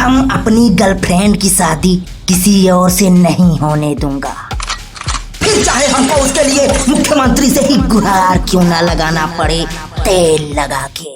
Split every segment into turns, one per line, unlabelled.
हम अपनी गर्लफ्रेंड की शादी किसी और से नहीं होने दूंगा, फिर चाहे हमको उसके लिए मुख्यमंत्री से ही गुहार क्यों ना लगाना पड़े तेल लगा के।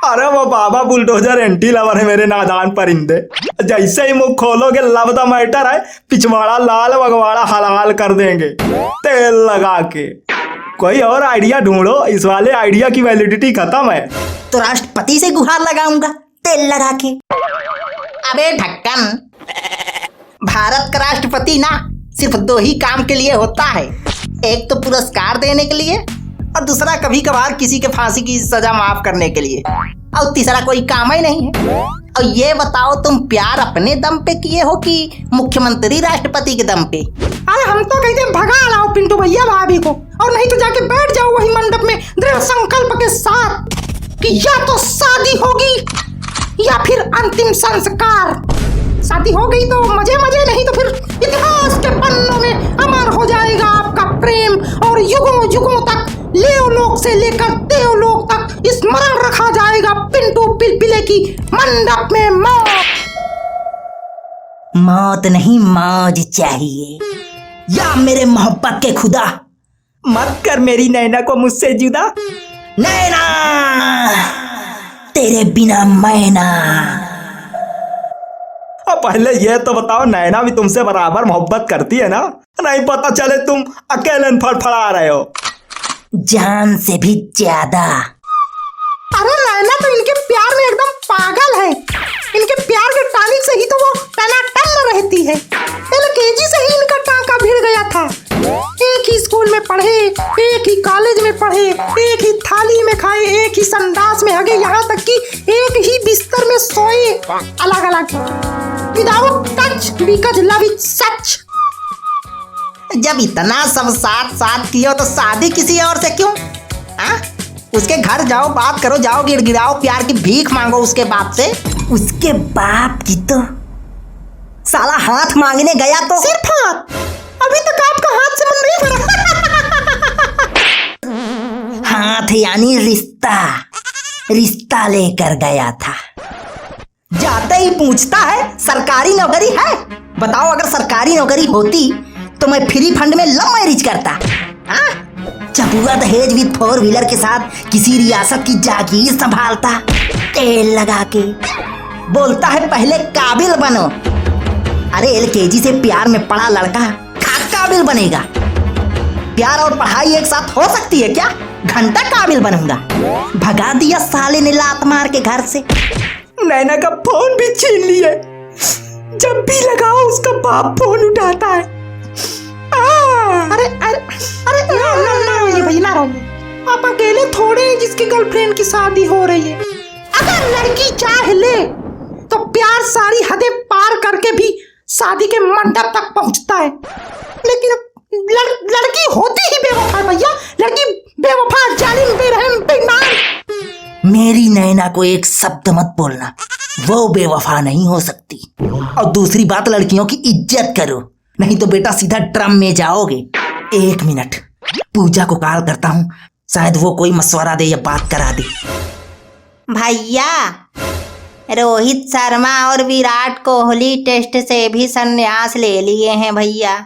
अरे वो बाबा बुलडोजर एंटी लवर है मेरे नादान परिंदे। जैसे ही मुंह खोलोगे लव द मैटर है, पिछवाड़ा लाल बगवाड़ा हलाल कर देंगे तेल लगा के। कोई और आइडिया ढूंढो, इस वाले आइडिया की वैलिडिटी खत्म है।
तो राष्ट्रपति से गुहार लगाऊंगा तेल लगा के। अबे ढक्कन, भारत का राष्ट्रपति ना सिर्फ दो ही काम के लिए होता है, एक तो पुरस्कार देने के लिए और दूसरा कभी कभार किसी के फांसी की सजा माफ करने के लिए, और तीसरा कोई काम ही नहीं है। और ये बताओ तुम प्यार अपने दम पे किए हो कि मुख्यमंत्री राष्ट्रपति के दम पे?
अरे हम तो कहते भगा लाओ पिंटू भैया भाभी को, और नहीं तो जाके बैठ जाओ वही मंडप में दृढ़ संकल्प के साथ कि या तो शादी होगी या फिर अंतिम संस्कार। शादी हो गई तो मजे मजे, नहीं तो फिर इतिहास के पन्नों में अमर हो जाएगा आपका प्रेम, और युगों युगों तक लेवलोक से लेकर देवलोक तक स्मरण रखा जाएगा पिंटू पिलपिले की मंडप में मौत।
मौत नहीं मौज चाहिए। या मेरे मोहब्बत के खुदा
मत कर मेरी नैना को मुझसे जुदा।
नैना तेरे बिना मैं ना।
अब पहले ये तो बताओ, नैना भी तुमसे बराबर मोहब्बत करती है ना? नहीं पता चले तुम अकेले फड़फड़ा रहे हो।
जान से भी ज्यादा।
अरे नैना तो इनके प्यार में एकदम पागल है। इनके प्यार के टॉनिक से ही तो वो टनाटन रहती है। एलकेजी से ही इनका टांका भिड़ गया था। एक ही स्कूल में पढ़े, एक ही कॉलेज में पढ़े, एक ही थाली में खाए, एक ही संडास में हगे, यहाँ तक कि एक ही बिस्तर में सोए, अलग अलग, without touch, because love is such.
जब इतना सब साथ साथ किया तो शादी किसी और से क्यों? हाँ? उसके घर जाओ, बात करो, जाओ गिड़गिड़ाओ, प्यार की भीख मांगो उसके बाप से। उसके बाप की तो साला हाथ मांगने गया तो
सिर्फ हाथ, अभी तक आपका हाथ से मन नहीं भरा।
हाथ यानी रिश्ता, रिश्ता लेकर गया था। जाते ही पूछता है सरकारी नौकरी है? बताओ अगर सरकारी नौकरी होती तो मैं फ्री फंड में लव मैरिज करता। हाँ? चपुआ दहेज विद 4 व्हीलर के साथ किसी रियासत की जागीर संभालता तेल लगा के। बोलता है पहले काबिल बनो। अरे एलकेजी से प्यार में पड़ा लड़का काबिल बनेगा? प्यार और पढ़ाई एक साथ हो सकती है क्या? घंटा काबिल बनूंगा। भगा दिया साले ने लात मार के घर से।
नैना का फोन भी छीन लिए, जब भी लगाओ उसका बाप फोन उठाता है।
अरे अरे अरे ना रोइए भाई, ना रोइए। आप अकेले थोड़े हैं जिसकी गर्लफ्रेंड की शादी हो रही है। अगर लड़की चाह ले तो प्यार सारी हदें पार करके भी शादी के मंडप तक पहुंचता है। लेकिन लड़की होती ही बेवफा भैया, लड़की बेवफा, जालिम, बेरहम, बेईमान।
मेरी नैना को एक शब्द मत बोलना, वो बेवफा नहीं हो सकती। और दूसरी बात, लड़कियों की इज्जत करो, नहीं तो बेटा सीधा ड्रम में जाओगे। 1 मिनट, पूजा को कॉल करता हूँ, शायद वो कोई मशवरा दे या बात करा दे। भैया, रोहित शर्मा और विराट कोहली टेस्ट से भी संन्यास ले लिए हैं भैया।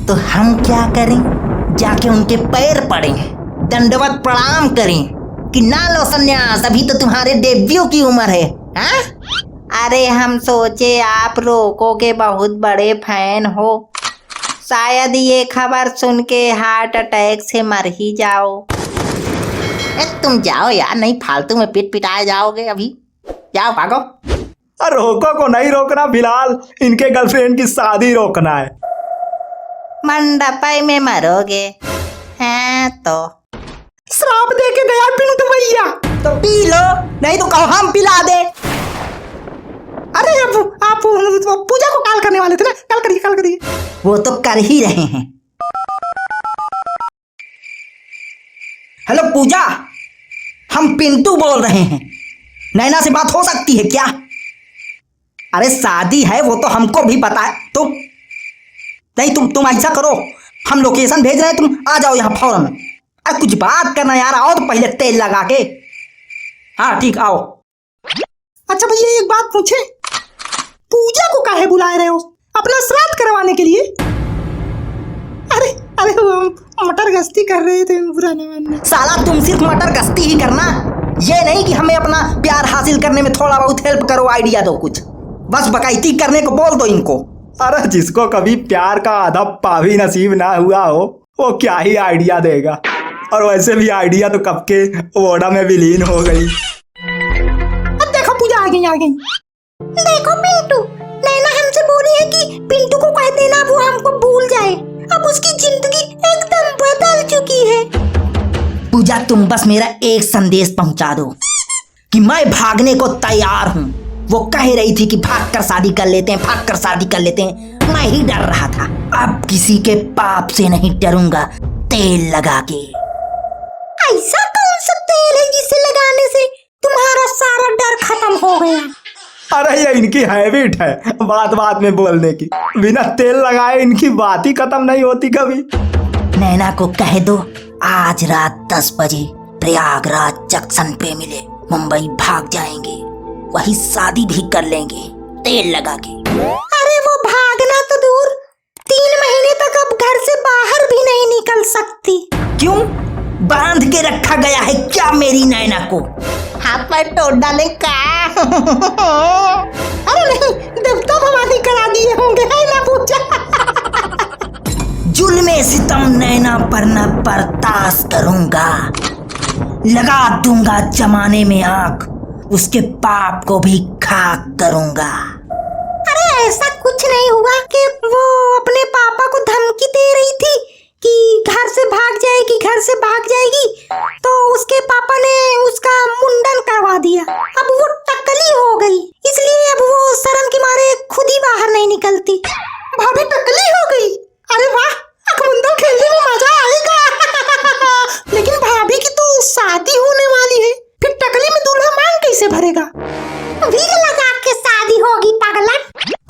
तो हम क्या करें? जाके उनके पैर पड़ें, दंडवत प्रणाम करें कि ना लो संन्यास, अभी तो तुम्हारे डेब्यू की उम्र है। हाँ? अरे हम सोचे आप रोको के बहुत बड़े फैन हो, शायद ये खबर सुन के हार्ट अटैक से मर ही जाओ। तुम जाओ यार, नहीं फालतू में पिट पिटाए जाओगे। अभी जाओ, भागो।
रोको को नहीं रोकना, फिलहाल इनके गर्लफ्रेंड की शादी रोकना है।
मंडप में मरोगे हैं तो
श्राप दे के गया पिंटू भैया।
तो पी लो, नहीं तो कहो हम पिला दे।
अरे आप पूजा को कॉल करने वाले थे ना, कॉल करिए।
वो तो कर ही रहे हैं। हेलो पूजा, हम पिंटू बोल रहे हैं। नैना से बात हो सकती है क्या? अरे शादी है वो तो हमको भी पता है। तो नहीं, तुम ऐसा करो, हम लोकेशन भेज रहे हैं, तुम आ जाओ यहाँ फौरन। अरे कुछ बात करना यार, आओ तो पहले तेल लगा के। हाँ ठीक, आओ।
अच्छा भैया एक बात पूछे, बुलाए रहे हो? अपना श्राद्ध करवाने के लिए? अरे अरे वो हम मटर गश्ती कर रहे थे, बुरा न मानना।
साला तुम सिर्फ मटर गश्ती ही करना, ये नहीं कि हमें अपना प्यार हासिल करने में थोड़ा बहुत हेल्प करो, आइडिया दो कुछ। बस बकायती करने को बोल दो इनको।
अरे जिसको कभी प्यार का आधा पा भी नसीब ना हुआ हो वो क्या ही आइडिया देगा। और वैसे भी आइडिया तो कब के वोडा में विलीन हो गई।
अब देखो पूजा आ गई। देखो पिंटू, नैना हमसे बोली है कि पिंटू को कह देना वो हमको भूल जाए। अब उसकी जिंदगी एकदम बदल चुकी है।
पूजा तुम बस मेरा एक संदेश पहुंचा दो कि मैं भागने को तैयार हूँ। वो कह रही थी कि भाग कर शादी कर लेते हैं, भाग कर शादी कर लेते हैं। मैं ही डर रहा था, अब किसी के पाप से नहीं डरूंगा। तेल लगा के।
ऐसा कौन सा तेल है जिसे लगाने से तुम्हारा सारा डर खत्म हो गया?
अरे ये इनकी हैबिट है बात बात में बोलने की। बिना तेल लगाए इनकी बात ही खत्म नहीं होती कभी।
नैना को कह दो आज रात 10 बजे प्रयागराज जंक्शन पे मिले, मुंबई भाग जाएंगे, वही शादी भी कर लेंगे तेल लगा के।
अरे वो भागना तो दूर, 3 महीने तक अब घर से बाहर भी नहीं निकल सकती।
क्यों? बांध के रखा गया है क्या मेरी नैना को?
हाथ पैर तोड़ डाले का? अरे नहीं, देवता भवानी करा दिए होंगे, है ना पूजा?
जुल्मे सितम नैना पर न बर्दाश्त करूंगा, लगा दूंगा जमाने में आंख, उसके पाप को भी खाक करूंगा।
अरे ऐसा कुछ नहीं हुआ कि वो अपने पापा को धमकी दे रही थी कि घर से भाग जाएगी, घर से भाग जाएगी, तो उसके पापा ने उसका मुंडन करवा दिया। अब वो टकली हो गई, इसलिए अब वो शर्म के मारे खुद ही बाहर नहीं निकलती। भाभी टकली हो गई? अरे वाह, अखमुंदर खेलने में मजा आएगा। लेकिन भाभी की तो शादी होने वाली है, फिर टकली में दूल्हा मांग कैसे भरेगा? वील लगा के शादी होगी पगला।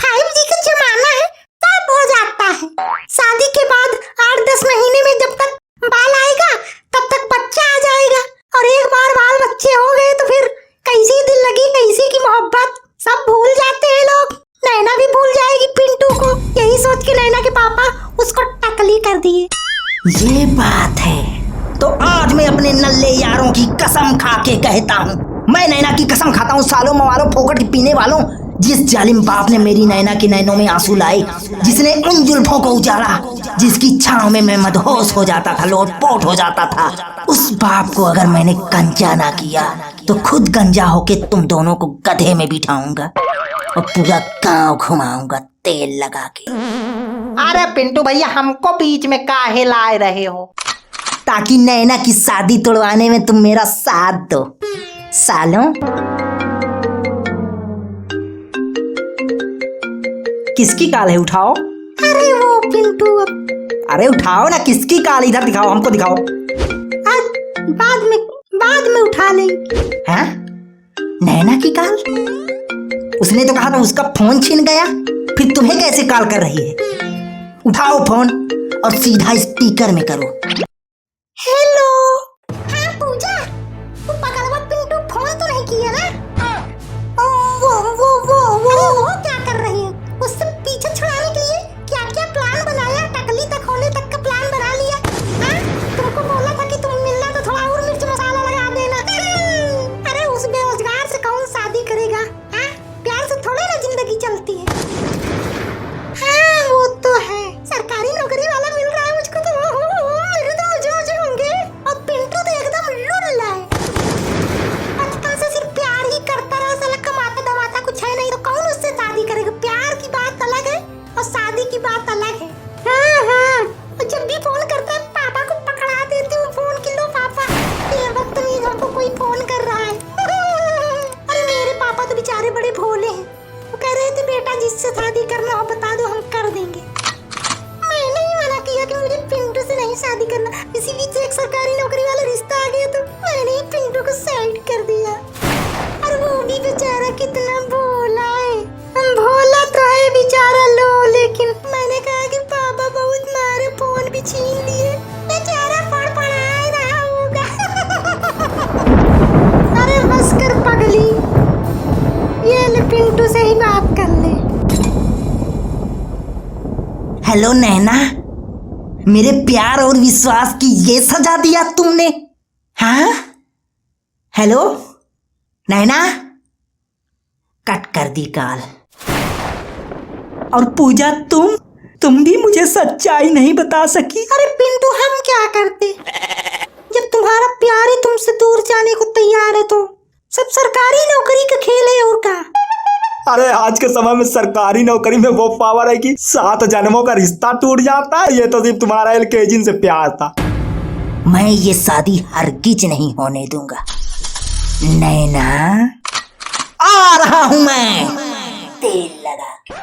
5G का जमाना है, सब हो जाता है। शादी के बाद 8-10 महीने में जब तक बाल आएगा तब तक बच्चा आ जाएगा, और एक बार बाल बच्चे हो गए तो फिर कैसी दिल लगी, कैसी की मोहब्बत, सब भूल जाते हैं लोग। नैना भी भूल जाएगी पिंटू को, यही सोच के नैना के पापा उसको टकली कर दिए।
ये बात है तो आज मैं अपने नल्ले यारों की कसम खा के कहता हूँ, मैं नैना की कसम खाता हूँ, सालों मवालों फोकट के पीने वालों, जिस जालिम बाप ने मेरी नैना के नैनों में आंसू लाए, जिसने उन जुल्फों को उजाड़ा, जिसकी छांव में मैं मदहोश हो जाता था, लोटपोट हो जाता था, उस बाप को अगर मैंने गंजा ना किया तो खुद गंजा होके तुम दोनों को गधे में बिठाऊंगा और पूरा गांव घुमाऊंगा तेल लगा के।
अरे पिंटू भैया, हमको बीच में काहे लाए रहे हो?
ताकि नैना की शादी तोड़वाने में तुम मेरा साथ दो सालों। किसकी काल है? उठाओ।
अरे वो पिंटू,
अरे उठाओ ना, किसकी काल? इधर दिखाओ, हमको दिखाओ।
बाद में उठा लेंगे।
हैं? नैना की काल? उसने तो कहा था उसका फोन छिन गया, फिर तुम्हें कैसे कॉल कर रही है? उठाओ फोन और सीधा स्पीकर में करो।
हेलो। हाँ पूजा, वो पगलवा पिंटू फोन तो नहीं किया ना? वो क्या कर रही है? उससे पीछे छुड़ाने के लिए क्या क्या प्लान बनाया? टकली तक होने तक का प्लान बना लिया। हाँ, तुमको बोला था कि तुम मिलना तो थोड़ा और मिर्च मसाला लगा देना। अरे उस बेरोजगार से कौन शादी करेगा? हाँ, प्यार से थोड़ी ना जिंदगी चलती है। हाँ वो तो है, सरकारी नौकरी वाला मिल रहा है मुझको तो मेरे तो मुझे होंगे। और पिंटू तो एकदम लुल्ला है, बचपन से सिर्फ प्यार ही करता रहा, साला कमाता दमाता कुछ है नहीं, तो कौन उससे शादी करेगा? प्यार की बात अलग है और शादी की बात अलग है। हाँ, जब भी फोन करता है पापा को पकड़ा देती हूँ फोन की, लो पापा ये बदतमीज हमको कोई फोन कर रहा है। अरे मेरे पापा तो बेचारे बड़े भोले हैं, वो कह रहे थे बेटा जिससे शादी करना हो बता दो, हम कर देंगे। मैंने ही मना किया कि मुझे पिंटू से नहीं शादी करना, इसी बीच एक सरकारी नौकरी वाला रिश्ता आ गया तो मैंने ही पिंटू को साइड कर दिया। और वो भी बेचारा कितना भोला है। भोला तो है बेचारा लो, लेकिन मैंने कहा कि पापा बहुत मारे, फोन भी छीन लिए, बेचारा फड़फड़ाए रहा होगा। अरे बस कर पगली, ये ले पिंटू से ही बात कर ले।
हेलो नैना, मेरे प्यार और विश्वास की ये सजा दिया तुमने? हाँ, हेलो नैना, कट कर दी कॉल। और पूजा, तुम भी मुझे सच्चाई नहीं बता सकी।
अरे पिंटू, हम क्या करते जब तुम्हारा प्यार ही तुमसे दूर जाने को तैयार है? तो सब सरकारी नौकरी का खेल है और का।
अरे आज के समय में सरकारी नौकरी में वो पावर है कि 7 जन्मों का रिश्ता टूट जाता है। ये तो सिर्फ तुम्हारा एलकेजी से प्यार था।
मैं ये शादी हरगिज नहीं होने दूंगा नैना। आ रहा हूं मैं तेल लगा के।